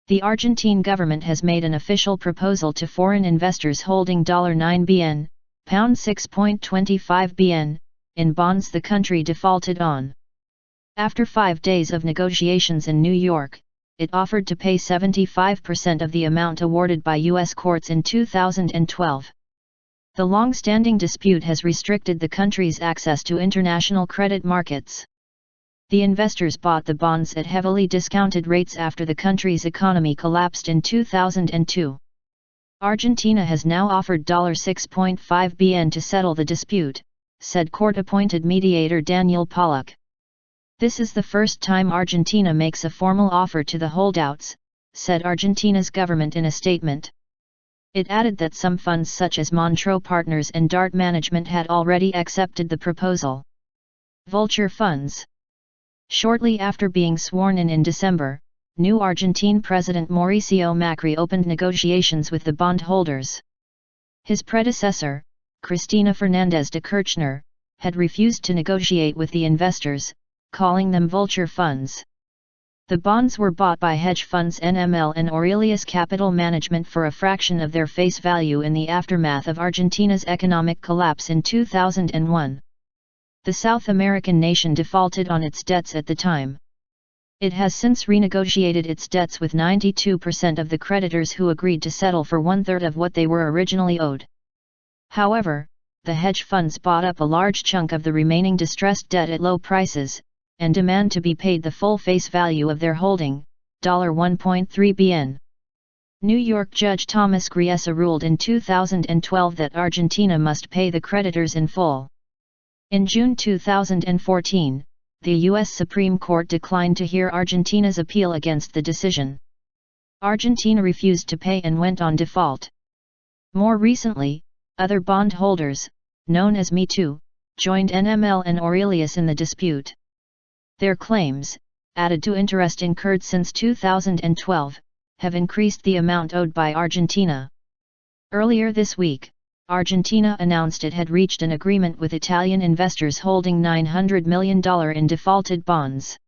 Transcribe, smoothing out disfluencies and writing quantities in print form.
The Argentine government has made an official proposal to foreign investors holding $9 bn, pound 6.25 bn, in bonds the country defaulted on. After 5 days of negotiations in New York, it offered to pay 75% of the amount awarded by U.S. courts in 2012. The long-standing dispute has restricted the country's access to international credit markets. The investors bought the bonds at heavily discounted rates after the country's economy collapsed in 2002. Argentina has now offered $6.5 bn to settle the dispute, said court-appointed mediator Daniel Pollack. This is the first time Argentina makes a formal offer to the holdouts, said Argentina's government in a statement. It added that some funds such as Montreaux Partners and Dart Management had already accepted the proposal. Vulture funds. Shortly after being sworn in December, new Argentine President Mauricio Macri opened negotiations with the bondholders. His predecessor, Cristina Fernandez de Kirchner, had refused to negotiate with the investors, calling them vulture funds. The bonds were bought by hedge funds NML and Aurelius Capital Management for a fraction of their face value in the aftermath of Argentina's economic collapse in 2001. The South American nation defaulted on its debts at the time. It has since renegotiated its debts with 92% of the creditors who agreed to settle for 1/3 of what they were originally owed. However, the hedge funds bought up a large chunk of the remaining distressed debt at low prices, and demand to be paid the full face value of their holding, $1.3 bn. New York Judge Thomas Griesa ruled in 2012 that Argentina must pay the creditors in full. In June 2014, the U.S. Supreme Court declined to hear Argentina's appeal against the decision. Argentina refused to pay and went on default. More recently, other bondholders, known as Me Too, joined NML and Aurelius in the dispute. Their claims, added to interest incurred since 2012, have increased the amount owed by Argentina. Earlier this week, Argentina announced it had reached an agreement with Italian investors holding $900 million in defaulted bonds.